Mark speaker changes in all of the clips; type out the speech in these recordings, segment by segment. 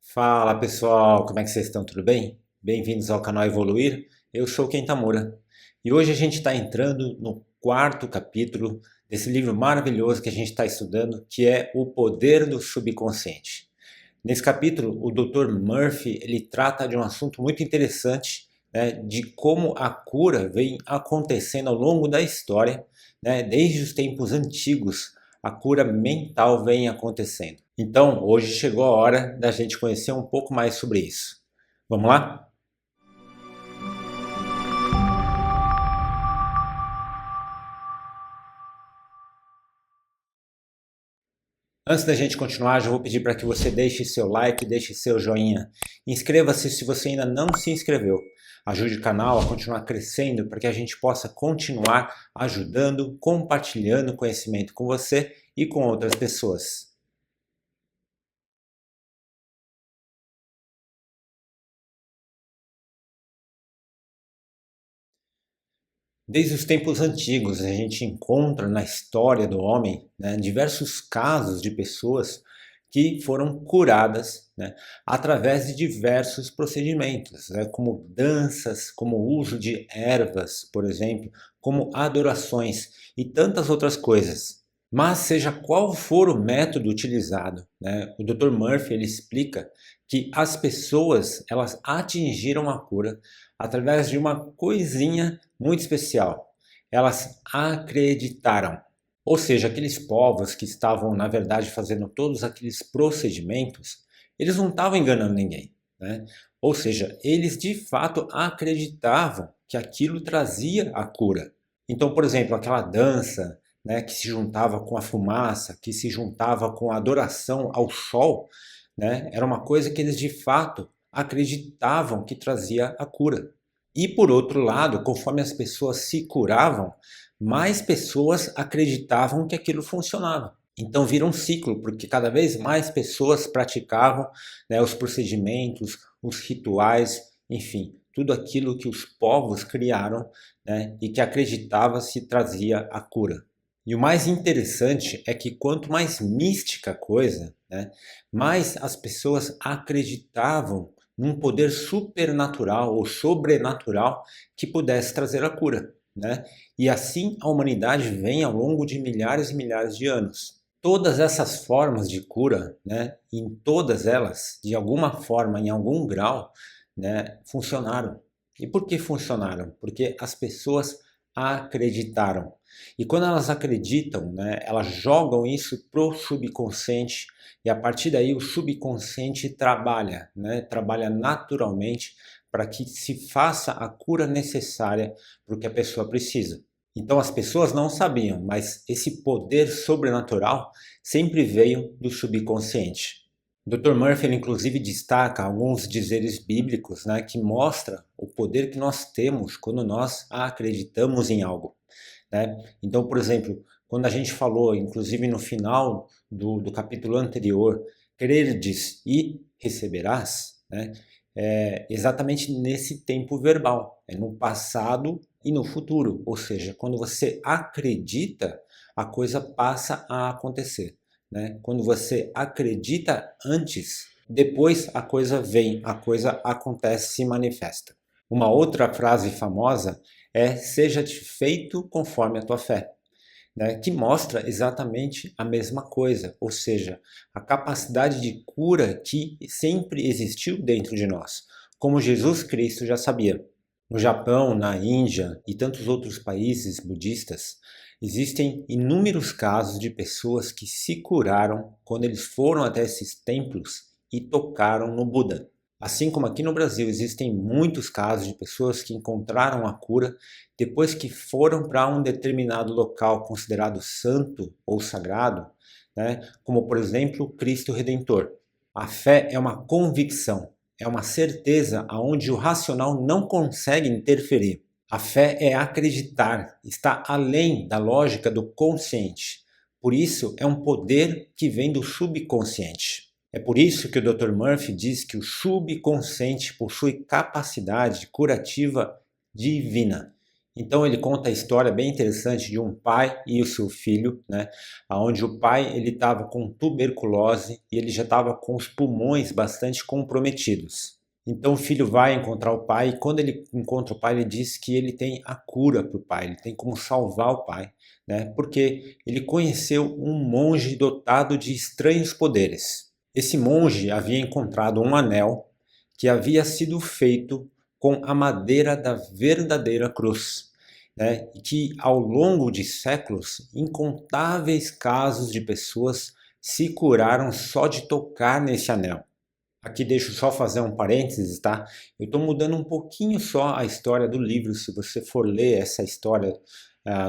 Speaker 1: Fala pessoal, como é que vocês estão? Tudo bem? Bem-vindos ao canal Evoluir. Eu sou Ken Tamura e hoje a gente está entrando no quarto capítulo desse livro maravilhoso que a gente está estudando, que é O Poder do Subconsciente. Nesse capítulo, o Dr. Murphy ele trata de um assunto muito interessante, né, de como a cura vem acontecendo ao longo da história, né, desde os tempos antigos. A cura mental vem acontecendo. Então, hoje chegou a hora da gente conhecer um pouco mais sobre isso. Vamos lá? Antes da gente continuar, já vou pedir para que você deixe seu like, deixe seu joinha. Inscreva-se se você ainda não se inscreveu. Ajude o canal a continuar crescendo para que a gente possa continuar ajudando, compartilhando conhecimento com você e com outras pessoas. Desde os tempos antigos, a gente encontra na história do homem, né, diversos casos de pessoas que foram curadas, né, através de diversos procedimentos, né, como danças, como o uso de ervas, por exemplo, como adorações e tantas outras coisas. Mas seja qual for o método utilizado, né, o Dr. Murphy ele explica que as pessoas elas atingiram a cura através de uma coisinha muito especial. Elas acreditaram. Ou seja, aqueles povos que estavam, na verdade, fazendo todos aqueles procedimentos, eles não estavam enganando ninguém, né? Ou seja, eles de fato acreditavam que aquilo trazia a cura. Então, por exemplo, aquela dança, né, que se juntava com a fumaça, que se juntava com a adoração ao sol, né, era uma coisa que eles de fato acreditavam que trazia a cura. E por outro lado, conforme as pessoas se curavam, mais pessoas acreditavam que aquilo funcionava. Então vira um ciclo, porque cada vez mais pessoas praticavam, né, os procedimentos, os rituais, enfim, tudo aquilo que os povos criaram, né, e que acreditava-se trazia a cura. E o mais interessante é que quanto mais mística a coisa, né, mais as pessoas acreditavam num poder supernatural ou sobrenatural que pudesse trazer a cura, né? E assim a humanidade vem ao longo de milhares e milhares de anos. Todas essas formas de cura, né, em todas elas, de alguma forma, em algum grau, né, funcionaram. E por que funcionaram? Porque as pessoas acreditaram. E quando elas acreditam, né, elas jogam isso pro subconsciente e a partir daí o subconsciente trabalha, né, trabalha naturalmente para que se faça a cura necessária para o que a pessoa precisa. Então as pessoas não sabiam, mas esse poder sobrenatural sempre veio do subconsciente. O Dr. Murphy ele, inclusive destaca alguns dizeres bíblicos, né, que mostra o poder que nós temos quando nós acreditamos em algo, né? Então, por exemplo, quando a gente falou, inclusive no final do capítulo anterior, crerdes e receberás, né? É exatamente nesse tempo verbal, é no passado e no futuro, ou seja, quando você acredita, a coisa passa a acontecer, né? Quando você acredita antes, depois a coisa vem, a coisa acontece, se manifesta. Uma outra frase famosa é seja-te feito conforme a tua fé, né? Que mostra exatamente a mesma coisa, ou seja, a capacidade de cura que sempre existiu dentro de nós, como Jesus Cristo já sabia. No Japão, na Índia e tantos outros países budistas, existem inúmeros casos de pessoas que se curaram quando eles foram até esses templos e tocaram no Buda. Assim como aqui no Brasil existem muitos casos de pessoas que encontraram a cura depois que foram para um determinado local considerado santo ou sagrado, né? Como por exemplo Cristo Redentor. A fé é uma convicção, é uma certeza aonde o racional não consegue interferir. A fé é acreditar, está além da lógica do consciente. Por isso, é um poder que vem do subconsciente. É por isso que o Dr. Murphy diz que o subconsciente possui capacidade curativa divina. Então ele conta a história bem interessante de um pai e o seu filho, né? Onde o pai ele estava com tuberculose e ele já estava com os pulmões bastante comprometidos. Então o filho vai encontrar o pai e quando ele encontra o pai ele diz que ele tem a cura para o pai, ele tem como salvar o pai, né? Porque ele conheceu um monge dotado de estranhos poderes. Esse monge havia encontrado um anel que havia sido feito com a madeira da verdadeira cruz, né? E que ao longo de séculos, incontáveis casos de pessoas se curaram só de tocar nesse anel. Aqui deixo só fazer um parênteses, tá? Eu estou mudando um pouquinho só a história do livro. Se você for ler essa história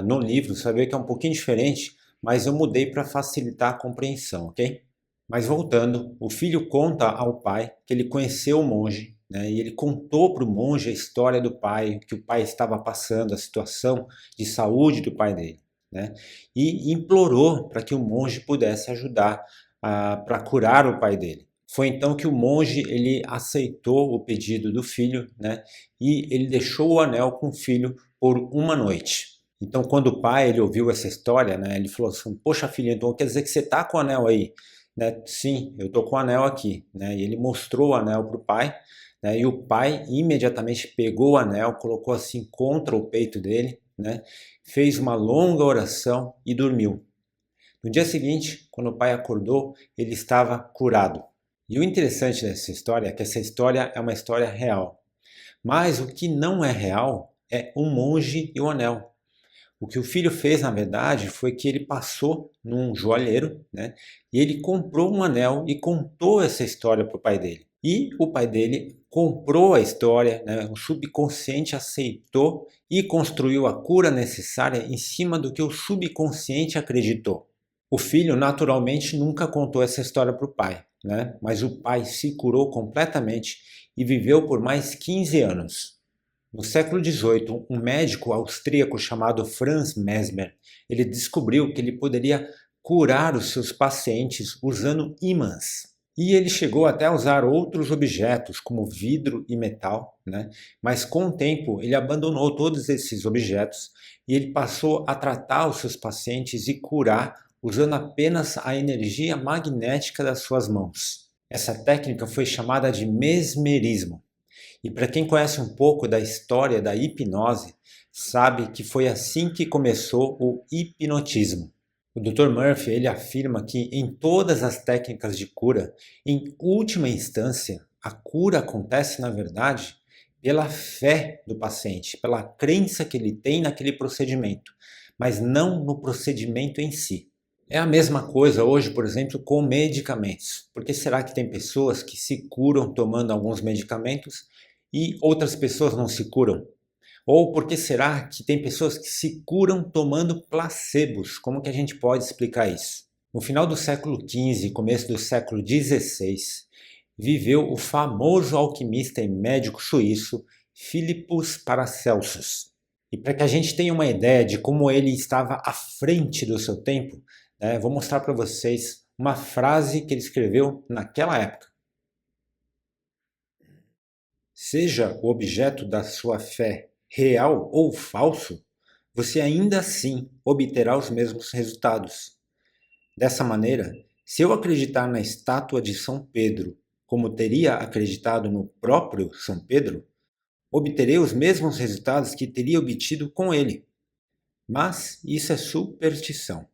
Speaker 1: no livro, você vai ver que é um pouquinho diferente, mas eu mudei para facilitar a compreensão, ok? Mas voltando, o filho conta ao pai que ele conheceu o monge, né, e ele contou para o monge a história do pai, que o pai estava passando, a situação de saúde do pai dele, né, e implorou para que o monge pudesse ajudar para curar o pai dele. Foi então que o monge ele aceitou o pedido do filho, né, e ele deixou o anel com o filho por uma noite. Então, quando o pai ele ouviu essa história, né, ele falou assim: "Poxa, filho, então quer dizer que você está com o anel aí?" Né? Sim, eu tô com o anel aqui, né? E ele mostrou o anel para o pai, né? E o pai imediatamente pegou o anel, colocou assim contra o peito dele, né? Fez uma longa oração e dormiu. No dia seguinte, quando o pai acordou, ele estava curado. E o interessante dessa história é que essa história é uma história real. Mas o que não é real é o monge e o anel. O que o filho fez, na verdade, foi que ele passou num joalheiro, né? E ele comprou um anel e contou essa história para o pai dele. E o pai dele comprou a história, né? O subconsciente aceitou e construiu a cura necessária em cima do que o subconsciente acreditou. O filho, naturalmente, nunca contou essa história para o pai, né? Mas o pai se curou completamente e viveu por mais 15 anos. No século XVIII, um médico austríaco chamado Franz Mesmer, ele descobriu que ele poderia curar os seus pacientes usando ímãs. E ele chegou até a usar outros objetos, como vidro e metal, né? Mas com o tempo ele abandonou todos esses objetos e ele passou a tratar os seus pacientes e curar usando apenas a energia magnética das suas mãos. Essa técnica foi chamada de mesmerismo. E para quem conhece um pouco da história da hipnose, sabe que foi assim que começou o hipnotismo. O Dr. Murphy ele afirma que em todas as técnicas de cura, em última instância, a cura acontece na verdade pela fé do paciente, pela crença que ele tem naquele procedimento, mas não no procedimento em si. É a mesma coisa hoje, por exemplo, com medicamentos. Por que será que tem pessoas que se curam tomando alguns medicamentos e outras pessoas não se curam? Ou por que será que tem pessoas que se curam tomando placebos? Como que a gente pode explicar isso? No final do século XV, começo do século XVI, viveu o famoso alquimista e médico suíço Philippus Paracelsus. E para que a gente tenha uma ideia de como ele estava à frente do seu tempo, né, vou mostrar para vocês uma frase que ele escreveu naquela época. Seja o objeto da sua fé real ou falso, você ainda assim obterá os mesmos resultados. Dessa maneira, se eu acreditar na estátua de São Pedro como teria acreditado no próprio São Pedro, obterei os mesmos resultados que teria obtido com ele. Mas isso é superstição.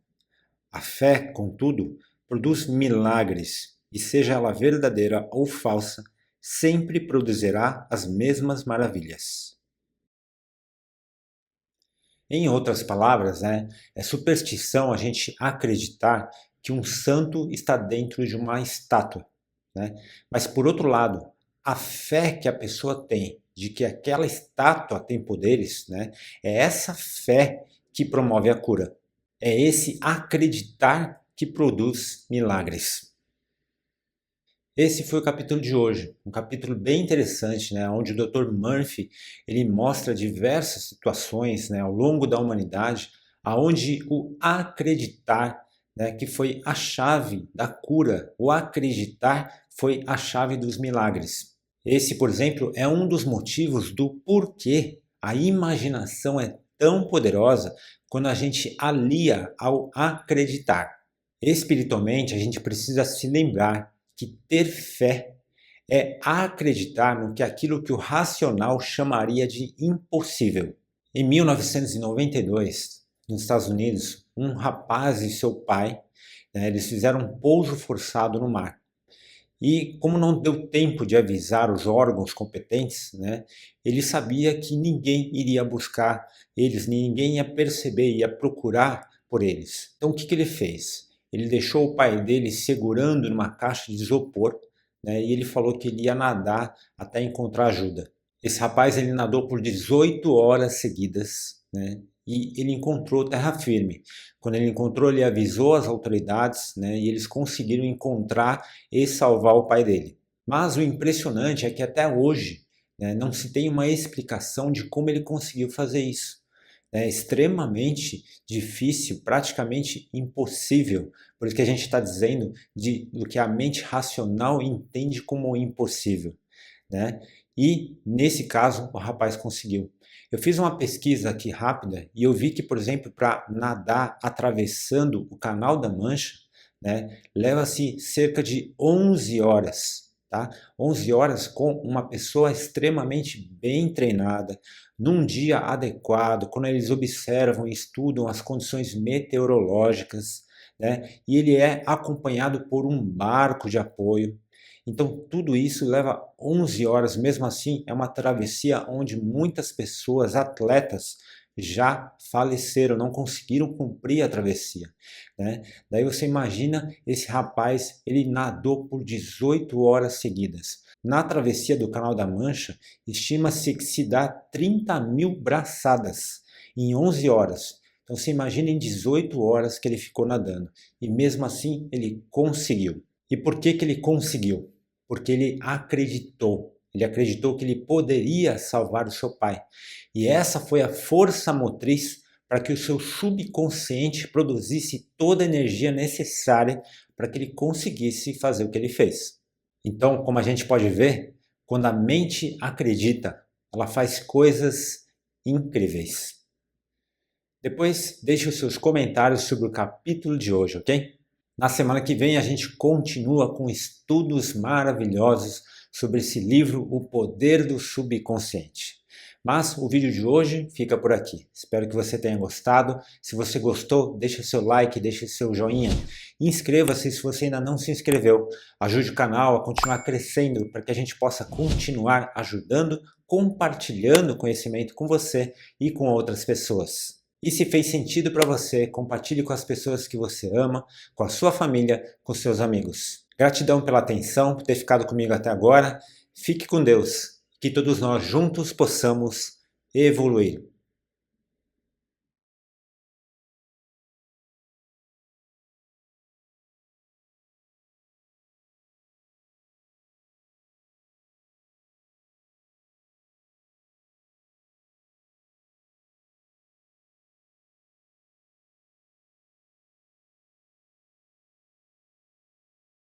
Speaker 1: A fé, contudo, produz milagres, e seja ela verdadeira ou falsa, sempre produzirá as mesmas maravilhas. Em outras palavras, é superstição a gente acreditar que um santo está dentro de uma estátua, né? Mas por outro lado, a fé que a pessoa tem de que aquela estátua tem poderes, né? É essa fé que promove a cura. É esse acreditar que produz milagres. Esse foi o capítulo de hoje, um capítulo bem interessante, né, onde o Dr. Murphy ele mostra diversas situações, né, ao longo da humanidade, aonde o acreditar, né, que foi a chave da cura, o acreditar foi a chave dos milagres. Esse, por exemplo, é um dos motivos do porquê a imaginação é tão poderosa quando a gente alia ao acreditar. Espiritualmente, a gente precisa se lembrar que ter fé é acreditar no que aquilo que o racional chamaria de impossível. Em 1992, nos Estados Unidos, um rapaz e seu pai, eles fizeram um pouso forçado no mar. E como não deu tempo de avisar os órgãos competentes, ele sabia que ninguém iria buscar eles, ninguém ia perceber, ia procurar por eles. Então o que ele fez? Ele deixou o pai dele segurando numa caixa de isopor, e ele falou que ele ia nadar até encontrar ajuda. Esse rapaz ele nadou por 18 horas seguidas, e ele encontrou terra firme. Quando ele encontrou, ele avisou as autoridades, e eles conseguiram encontrar e salvar o pai dele. Mas o impressionante é que até hoje não se tem uma explicação de como ele conseguiu fazer isso. É extremamente difícil, praticamente impossível. Por isso que a gente está dizendo do que a mente racional entende como impossível. E nesse caso o rapaz conseguiu. Eu fiz uma pesquisa aqui rápida e eu vi que, por exemplo, para nadar atravessando o Canal da Mancha, leva-se cerca de 11 horas. 11 horas com uma pessoa extremamente bem treinada, num dia adequado, quando eles observam e estudam as condições meteorológicas, e ele é acompanhado por um barco de apoio. Então tudo isso leva 11 horas, mesmo assim é uma travessia onde muitas pessoas, atletas, já faleceram, não conseguiram cumprir a travessia. Daí você imagina esse rapaz, ele nadou por 18 horas seguidas. Na travessia do Canal da Mancha, estima-se que se dá 30 mil braçadas em 11 horas. Então você imagina em 18 horas que ele ficou nadando. E mesmo assim ele conseguiu. E por que ele conseguiu? Porque ele acreditou. Ele acreditou que ele poderia salvar o seu pai. E essa foi a força motriz para que o seu subconsciente produzisse toda a energia necessária para que ele conseguisse fazer o que ele fez. Então, como a gente pode ver, quando a mente acredita, ela faz coisas incríveis. Depois, deixe os seus comentários sobre o capítulo de hoje, ok? Na semana que vem a gente continua com estudos maravilhosos sobre esse livro, O Poder do Subconsciente. Mas o vídeo de hoje fica por aqui. Espero que você tenha gostado. Se você gostou, deixe seu like, deixe seu joinha. Inscreva-se se você ainda não se inscreveu. Ajude o canal a continuar crescendo para que a gente possa continuar ajudando, compartilhando conhecimento com você e com outras pessoas. E se fez sentido para você, compartilhe com as pessoas que você ama, com a sua família, com seus amigos. Gratidão pela atenção, por ter ficado comigo até agora. Fique com Deus, que todos nós juntos possamos evoluir.